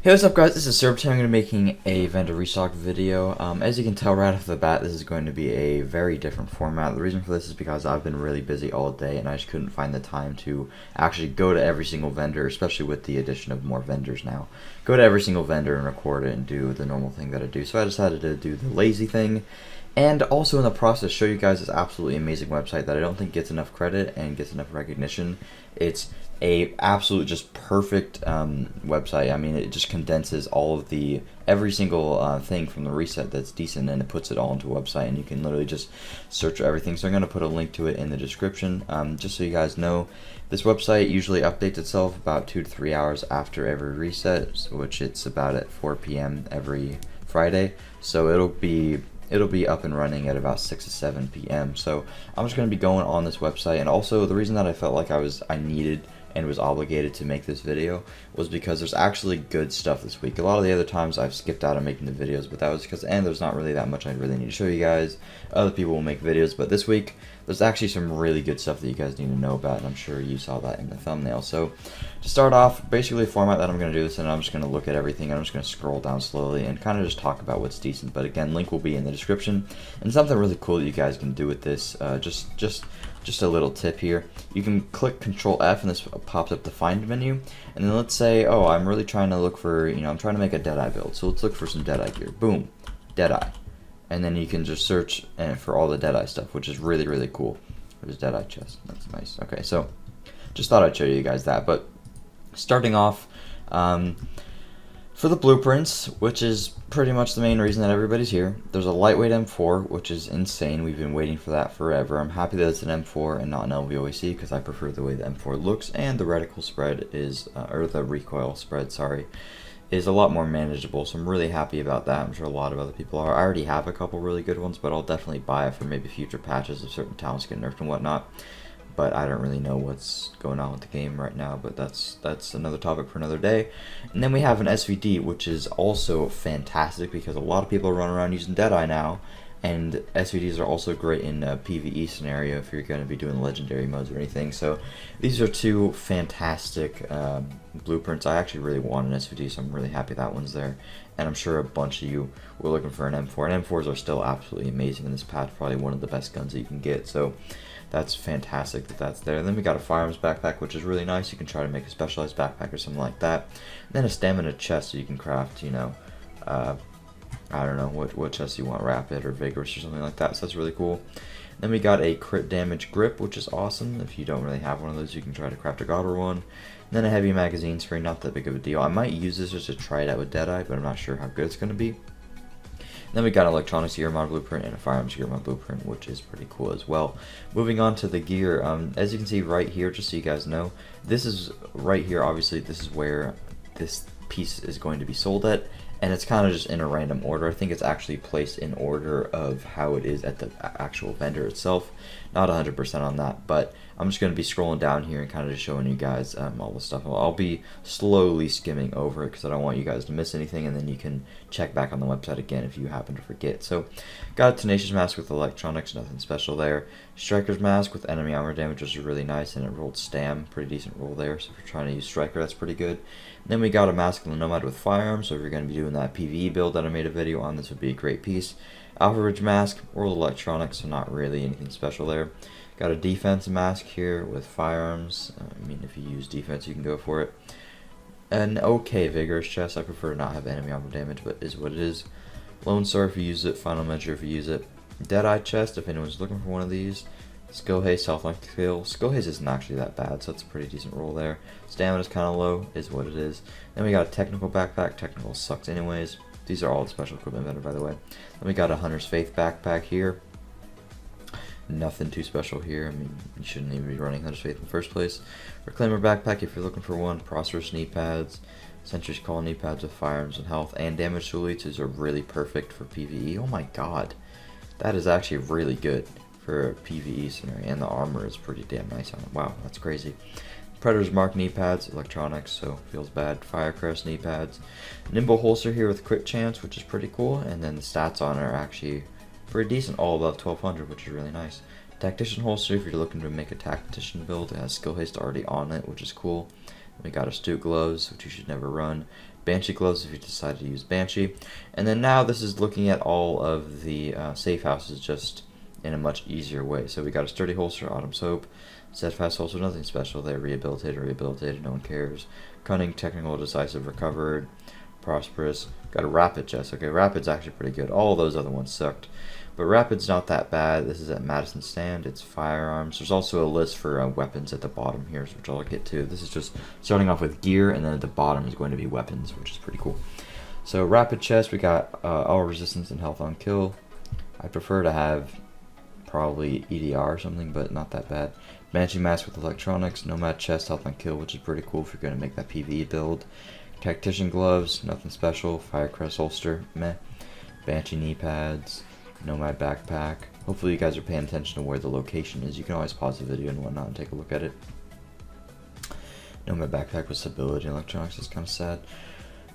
Hey, what's up guys, this is Serb. Today I'm going to be making a vendor restock video. As you can tell right off the bat, this is going to be a very different format. The reason for this is because I've been really busy all day and I just couldn't find the time to actually go to every single vendor, especially with the addition of more vendors now. Go to every single vendor and record it and do the normal thing that I do. So I decided to do the lazy thing, and also in the process show you guys this absolutely amazing website that I don't think gets enough credit and gets enough recognition. It's a absolute just perfect website. I mean, it just condenses all of every single thing from the reset that's decent, and it puts it all into a website, and you can literally just search for everything. So I'm going to put a link to it in the description, just so you guys know. This website usually updates itself about 2 to 3 hours after every reset, which it's about at 4 p.m. every Friday. So it'll be up and running at about 6 to 7 p.m. So I'm just going to be going on this website. And also the reason that I felt like I needed and was obligated to make this video was because there's actually good stuff this week. A lot of the other times I've skipped out on making the videos, but that was because there's not really that much I really need to show you guys. Other people will make videos, but this week there's actually some really good stuff that you guys need to know about, and I'm sure you saw that in the thumbnail. So to start off, basically the format that I'm going to do this in, I'm just going to look at everything and I'm just going to scroll down slowly and kind of just talk about what's decent. But again, link will be in the description. And something really cool that you guys can do with this, just a little tip here. You can click Control F and this pops up the find menu. And then let's say, oh, I'm really trying to look for, I'm trying to make a Deadeye build. So let's look for some Deadeye gear. Boom, Deadeye. And then you can just search for all the Deadeye stuff, which is really, really cool. There's Deadeye chest. That's nice. Okay, so just thought I'd show you guys that. But starting off, for the blueprints, which is pretty much the main reason that everybody's here, there's a lightweight M4, which is insane. We've been waiting for that forever. I'm happy that it's an M4 and not an LVOAC because I prefer the way the M4 looks, and the reticle spread is, or the recoil spread, sorry, is a lot more manageable. So I'm really happy about that. I'm sure a lot of other people are. I already have a couple really good ones, but I'll definitely buy it for maybe future patches if certain talents get nerfed and whatnot. But I don't really know what's going on with the game right now, but that's another topic for another day. And then we have an SVD, which is also fantastic because a lot of people run around using Deadeye now, and SVDs are also great in a PvE scenario if you're going to be doing legendary modes or anything. So these are two fantastic blueprints. I actually really want an SVD, so I'm really happy that one's there. And I'm sure a bunch of you were looking for an M4. And M4s are still absolutely amazing in this patch, probably one of the best guns that you can get. So that's fantastic that that's there. And then we got a firearms backpack, which is really nice. You can try to make a specialized backpack or something like that. And then a stamina chest, so you can craft, I don't know what chest you want, rapid or vigorous or something like that. So that's really cool. Then we got a crit damage grip, which is awesome. If you don't really have one of those, you can try to craft a Godwar one. And then a heavy magazine spring, not that big of a deal. I might use this just to try it out with Deadeye, but I'm not sure how good it's going to be. Then we got an electronics gear mod blueprint and a firearms gear mod blueprint, which is pretty cool as well. Moving on to the gear, as you can see right here, just so you guys know, this is right here, obviously this is where this piece is going to be sold at, and it's kind of just in a random order. I think it's actually placed in order of how it is at the actual vendor itself. Not 100% on that, but I'm just going to be scrolling down here and kind of just showing you guys all the stuff. I'll be slowly skimming over it because I don't want you guys to miss anything, and then you can check back on the website again if you happen to forget. So, got a Tenacious Mask with electronics, nothing special there. Striker's Mask with enemy armor damage, which is really nice, and it rolled Stam, pretty decent roll there. So if you're trying to use Striker, that's pretty good. And then we got a Mask of the Nomad with firearms, so if you're going to be doing that PvE build that I made a video on, this would be a great piece. Alpha Ridge Mask, rolled electronics, so not really anything special there. Got a defense mask here with firearms. I mean, if you use defense, you can go for it. An okay vigorous chest. I prefer to not have enemy armor damage, but is what it is. Lone Star if you use it. Final Measure if you use it. Deadeye chest if anyone's looking for one of these. Skill Haste, Health Life Skill. Skill Haste isn't actually that bad, so that's a pretty decent roll there. Stamina's kind of low, is what it is. Then we got a technical backpack. Technical sucks anyways. These are all the special equipment vendor, by the way. Then we got a Hunter's Faith backpack here. Nothing too special here. I mean, you shouldn't even be running Hunter's Faith in the first place. Reclaimer backpack if you're looking for one. Prosperous knee pads. Sentry's Call knee pads with firearms and health. And damage suites. These are really perfect for PvE. Oh my god. That is actually really good for a PvE scenario. And the armor is pretty damn nice on it. Wow, that's crazy. Predator's Mark knee pads, electronics, so feels bad. Firecrest knee pads. Nimble holster here with crit chance, which is pretty cool. And then the stats on it are actually pretty decent, all above 1200, which is really nice. Tactician holster if you're looking to make a tactician build. It has skill haste already on it, which is cool. We got astute gloves, which you should never run. Banshee gloves if you decide to use Banshee. And then now this is looking at all of the safe houses just in a much easier way. So we got a sturdy holster, Autumn Soap, steadfast holster, nothing special there, rehabilitated, no one cares. Cunning, technical, decisive, recovered, prosperous. Got a rapid chest. Okay, rapid's actually pretty good. All those other ones sucked, but rapid's not that bad. This is at Madison Stand. It's firearms. There's also a list for weapons at the bottom here, which I'll get to. This is just starting off with gear, and then at the bottom is going to be weapons, which is pretty cool. So rapid chest, we got all resistance and health on kill. I prefer to have probably EDR or something, but not that bad. Banshee mask with electronics, nomad chest, health on kill, which is pretty cool if you're going to make that PvE build. Tactician gloves, nothing special. Firecrest holster, meh. Banshee knee pads, nomad backpack. Hopefully you guys are paying attention to where the location is. You can always pause the video and whatnot and take a look at it. Nomad backpack with stability and electronics is kind of sad.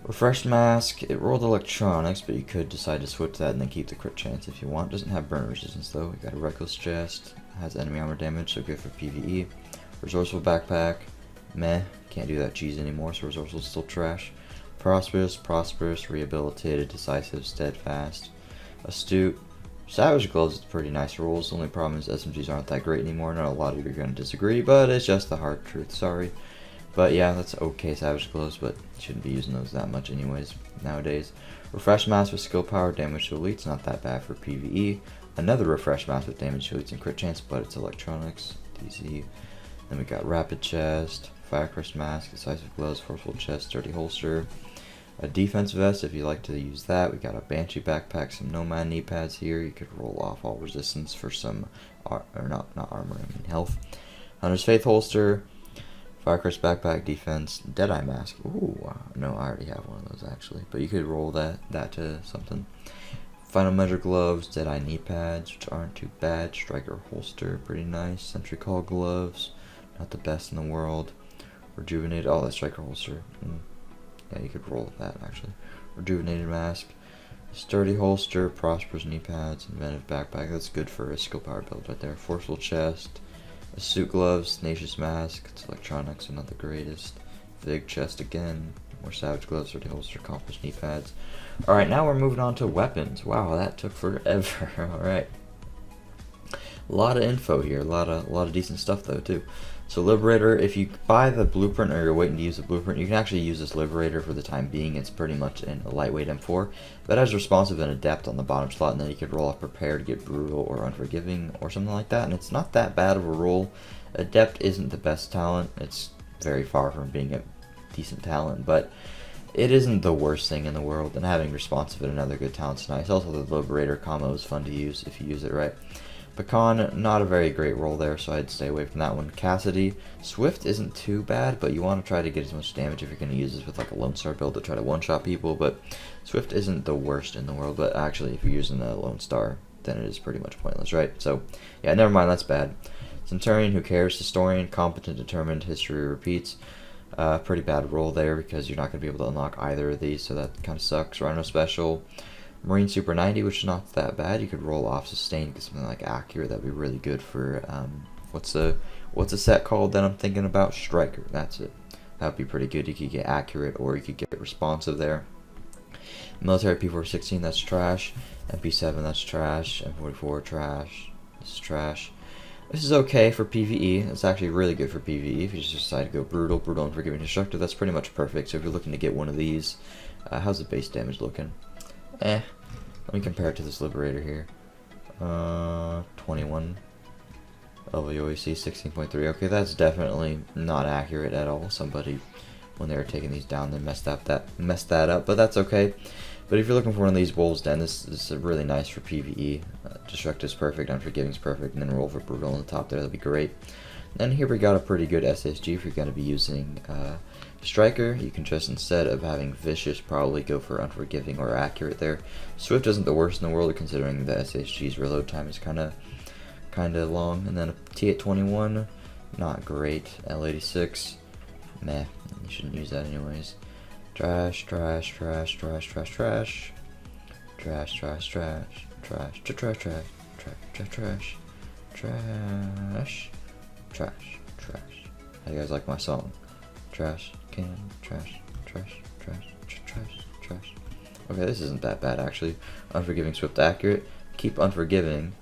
Refreshed mask, it rolled electronics, but you could decide to switch that and then keep the crit chance if you want. Doesn't have burn resistance though. We got a reckless chest, has enemy armor damage, so good for PvE. Resourceful backpack, meh. Can't do that cheese anymore, so resourceful is still trash. Prosperous, rehabilitated, decisive, steadfast, astute. Savage gloves is pretty nice rolls. The only problem is SMGs aren't that great anymore. Not a lot of you are going to disagree, but it's just the hard truth. Sorry. But yeah, that's okay Savage gloves, but shouldn't be using those that much anyways nowadays. Refresh mask with skill power, damage to elites, not that bad for PvE. Another refresh mask with damage to elites and crit chance, but it's electronics, DC. Then we got rapid chest, Firecrest mask, decisive gloves, forceful chest, sturdy holster. A defense vest if you like to use that. We got a Banshee backpack, some nomad knee pads here. You could roll off all resistance for some, not armor, I mean health. Hunter's Faith holster. Firecrest backpack, defense, Deadeye mask. Ooh, no, I already have one of those actually, but you could roll that to something. Final measure gloves, Deadeye knee pads, which aren't too bad. Striker holster, pretty nice. Sentry call gloves, not the best in the world. Rejuvenated, oh, that striker holster. Yeah, you could roll that actually. Rejuvenated mask, sturdy holster, prosperous knee pads, inventive backpack. That's good for a skill power build right there. Forceful chest. Suit gloves, tenacious mask, it's electronics, so not the greatest. Vig chest again, more savage gloves, sturdy holster, accomplished knee pads. Alright, now we're moving on to weapons. Wow, that took forever. Alright. A lot of info here, a lot of decent stuff though too. So Liberator, if you buy the blueprint or you're waiting to use the blueprint, you can actually use this Liberator for the time being. It's pretty much a lightweight M4 that has responsive and adept on the bottom slot, and then you could roll off prepared, get brutal or unforgiving or something like that, and it's not that bad of a roll. Adept isn't the best talent. It's very far from being a decent talent, but it isn't the worst thing in the world, and having responsive and another good talent's nice. Also the Liberator combo is fun to use if you use it right. Pecan, not a very great roll there, so I'd stay away from that one. Cassidy, Swift isn't too bad, but you want to try to get as much damage if you're going to use this with like a Lone Star build to try to one-shot people, but Swift isn't the worst in the world, but actually if you're using a Lone Star, then it is pretty much pointless, right? So, yeah, never mind, that's bad. Centurion, who cares? Historian, competent, determined, history repeats. Pretty bad roll there because you're not going to be able to unlock either of these, so that kind of sucks. Rhino Special. Marine Super 90, which is not that bad. You could roll off Sustain, get something like Accurate. That'd be really good for what's a set called that I'm thinking about? Striker. That's it. That'd be pretty good. You could get Accurate, or you could get Responsive there. Military P416, that's trash. MP7, that's trash. M44, trash. This is trash. This is okay for PvE. It's actually really good for PvE. If you just decide to go brutal, unforgiving, destructive, that's pretty much perfect. So if you're looking to get one of these, how's the base damage looking? Let me compare it to this Liberator here. 21. LVOEC 16.3. Okay, that's definitely not accurate at all. Somebody, when they were taking these down, they messed that up, but that's okay. But if you're looking for one of these Wolves Den, this is really nice for PvE. Destructive's perfect, Unforgiving's perfect, and then roll for Brutal on the top there, that'd be great. Then here we got a pretty good SSG if you're going to be using Striker. You can just, instead of having Vicious, probably go for Unforgiving or Accurate there. Swift isn't the worst in the world, considering the SSG's reload time is kind of long. And then a T821, not great. L86, meh, you shouldn't use that anyways. Trash. How do you guys like my song? Trash can, trash. trash. Okay, this isn't that bad actually. Unforgiving, swift, accurate. Keep unforgiving,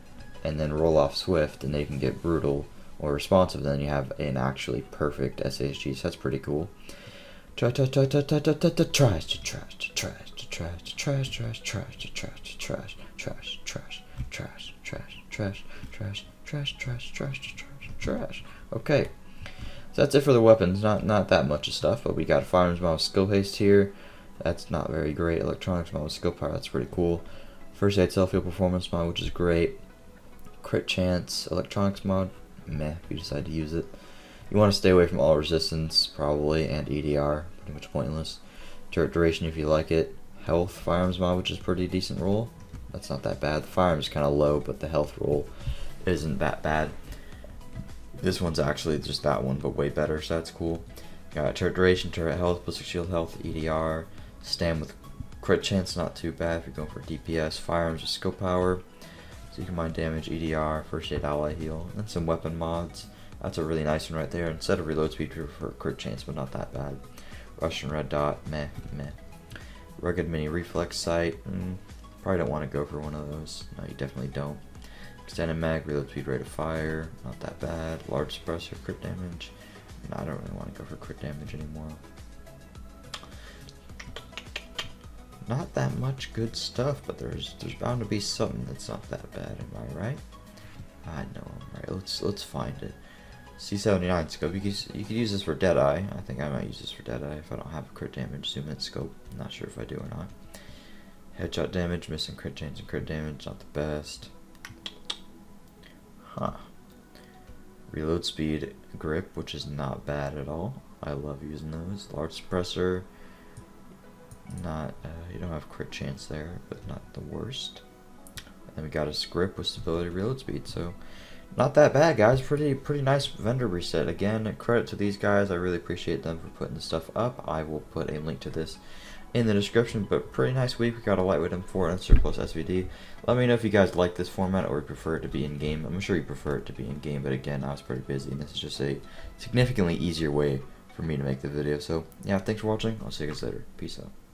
and then roll off swift, and then you can get brutal or responsive. Then you have an actually perfect SHG. So that's pretty cool. Trash. Okay, so that's it for the weapons. Not that much of stuff, but we got a firearms mod with skill haste here. That's not very great. Electronics mod with skill power. That's pretty cool. First aid self heal performance mod, which is great. Crit chance. Electronics mod, meh. If you decide to use it. You want to stay away from all resistance, probably, and EDR, pretty much pointless. Turret duration if you like it. Health, firearms mod, which is pretty decent roll. That's not that bad. The firearms is kind of low, but the health roll isn't that bad. This one's actually just that one, but way better, so that's cool. Got turret duration, turret health, ballistic shield health, EDR. Stand with crit chance, not too bad if you're going for DPS. Firearms with skill power, so you can mine damage, EDR, first aid ally heal, and some weapon mods. That's a really nice one right there. Instead of reload speed for crit chance, but not that bad. Russian red dot, meh. Rugged mini reflex sight, probably don't want to go for one of those. No, you definitely don't. Extended mag, reload speed, rate of fire, not that bad. Large suppressor, crit damage. No, I don't really want to go for crit damage anymore. Not that much good stuff, but there's bound to be something that's not that bad. Am I right? I know I'm right. Let's find it. C79 scope. You could use this for Deadeye. I think I might use this for Deadeye if I don't have a crit damage zoom in scope. I'm not sure if I do or not. Headshot damage, missing crit chance and crit damage, not the best. Huh. Reload speed, grip, which is not bad at all. I love using those. Large suppressor. Not you don't have crit chance there, but not the worst. And then we got a grip with stability, reload speed. So not that bad, guys. Pretty nice vendor reset. Again, credit to these guys. I really appreciate them for putting this stuff up. I will put a link to this in the description. But pretty nice week. We got a lightweight M4 and a surplus SVD. Let me know if you guys like this format or prefer it to be in game. I'm sure you prefer it to be in game, but again, I was pretty busy, and this is just a significantly easier way for me to make the video. So yeah, thanks for watching. I'll see you guys later. Peace out.